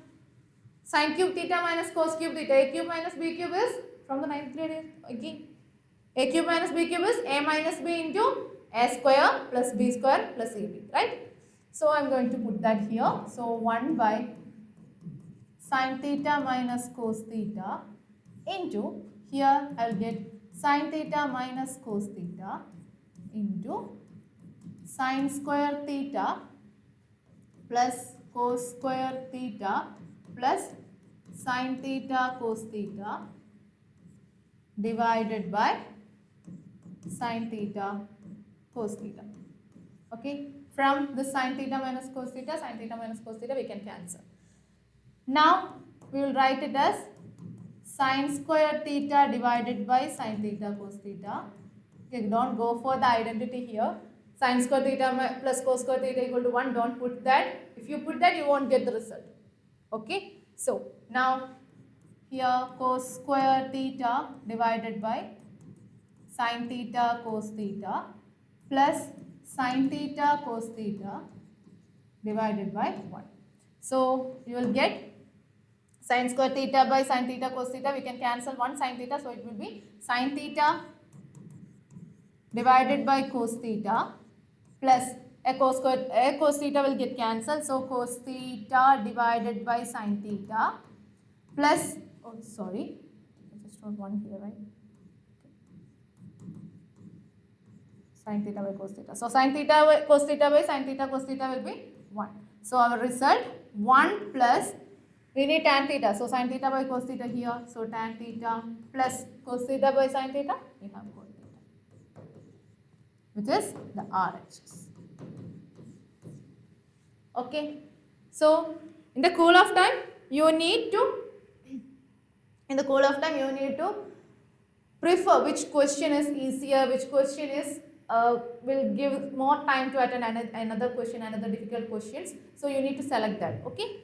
Speaker 1: sin cube theta minus cos cube theta, a cube minus b cube is from the 9th grade again. A cube minus b cube is a minus b into a square plus b square plus ab, right? So I am going to put that here. So 1 by sin theta minus cos theta into, here I will get sin theta minus cos theta into sin square theta plus cos square theta plus sin theta cos theta divided by sin theta cos theta. Okay, from the sin theta minus cos theta we can cancel. Now we will write it as sin square theta divided by sin theta cos theta. Okay, don't go for the identity here. Sin square theta plus cos square theta equal to 1, don't put that. If you put that, you won't get the result. Okay, so now here cos square theta divided by sin theta cos theta plus sin theta cos theta divided by 1. So you will get sin square theta by sin theta cos theta, we can cancel one sin theta, so it will be sin theta divided by cos theta plus a cos theta will get cancelled, so cos theta divided by sin theta plus, oh sorry, I just wrote 1 here, right? Sin theta by cos theta. So sin theta by cos theta by sin theta cos theta will be 1. So our result 1 plus, We need tan theta. So sin theta by cos theta here. So tan theta plus cos theta by sin theta. We have cos theta, which is the RHS. Okay. So in the cool off time, you need to prefer which question is easier, which question is will give more time to attend another question, another difficult questions. So you need to select that. Okay.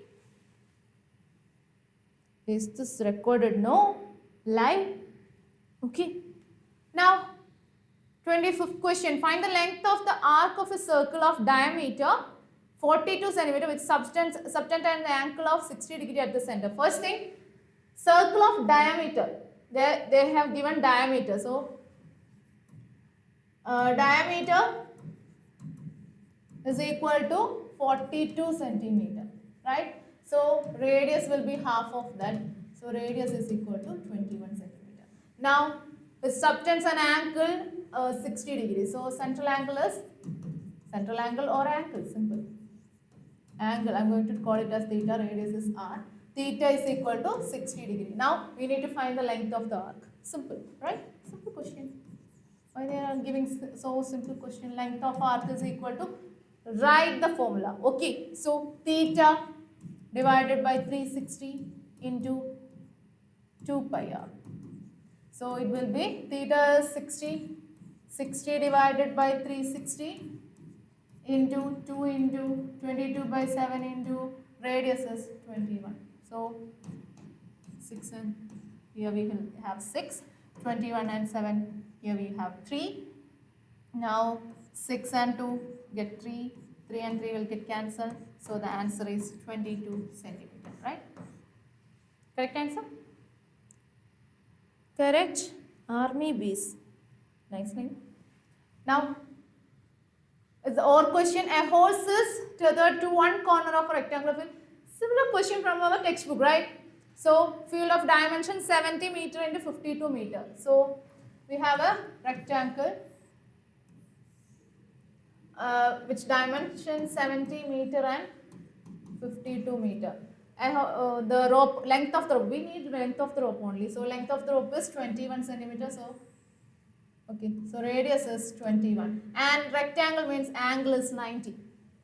Speaker 1: Is this recorded? No. Live? Okay. Now, 25th question. Find the length of the arc of a circle of diameter 42 centimeter with subtend and angle of 60 degree at the center. First thing, circle of diameter. They have given diameter. So, diameter is equal to 42 centimeter, right? So, radius will be half of that. So, radius is equal to 21 centimeter. Now, with subtends an angle 60 degrees. So, central angle or angle, simple. Angle, I am going to call it as theta, radius is r. Theta is equal to 60 degree. Now, we need to find the length of the arc. Simple, right? Simple question. Why they are giving so simple question? Length of arc is equal to, write the formula. Okay, so theta divided by 360 into 2 pi r. So it will be theta is 60 divided by 360 into 2 into 22 by 7 into radius is 21. So 6 and here we will have 6, 21 and 7, here we have 3. Now 6 and 2 get 3, 3 and 3 will get cancelled. So the answer is 22 centimeter, right? Correct answer? Correct. Army base. Nice name. Now, it's the or question. A horse is tethered to one corner of a rectangular field. Similar question from our textbook, right? So, field of dimension 70 meter into 52 meter. So, we have a rectangle which dimension 70 meter and 52 meter. And the rope, length of the rope, we need length of the rope only. So, length of the rope is 21 centimeter. So, okay, so radius is 21 and rectangle means angle is 90.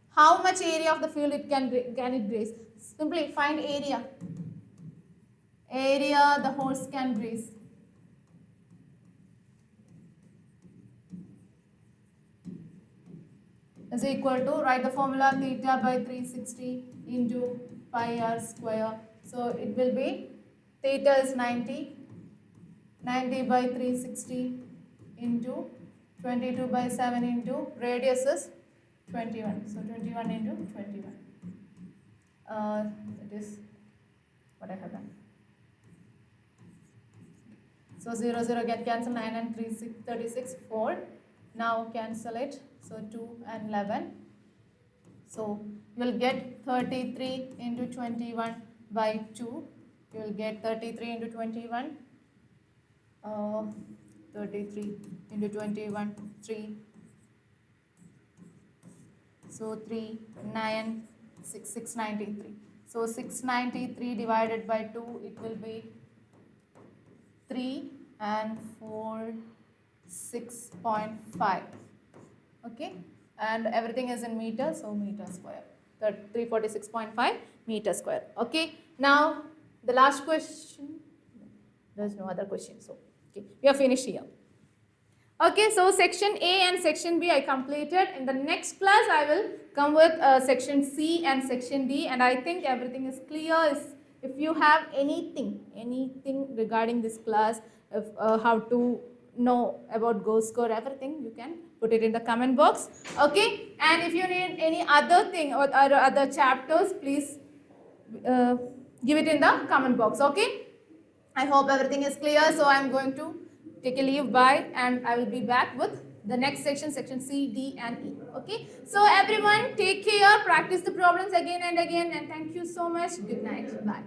Speaker 1: How much area of the field it can it graze? Simply find area. Area the horse can graze. Is equal to, write the formula, theta by 360 into pi r square. So it will be, theta is 90 by 360 into 22 by 7 into radius is 21. So 21 into 21. That is what I have done. So 0, 0 get cancelled, 9 and 3, 6, 36, 4. Now cancel it. So 2 and 11. So you will get 33 into 21 by 2. You will get 33 into 21. 33 into 21, 3. So 3, 9, 6, 693. So 693 divided by 2, it will be 3 and 4, 6.5. Okay, and everything is in meters, so meter square. 346.5 meter square. Okay, now the last question. There is no other question, so okay, we are finished here. Okay, so section A and section B I completed. In the next class, I will come with section C and section D, and I think everything is clear. If you have anything regarding this class, if, how to know about Go Score, everything, you can put it in the comment box. Okay, and if you need any other thing or other chapters, please give it in the comment box. Okay, I hope everything is clear. So I am going to take a leave, bye, and I will be back with the next section, section C, D and E. Okay, so everyone take care, practice the problems again and again, and thank you so much. Good night, bye.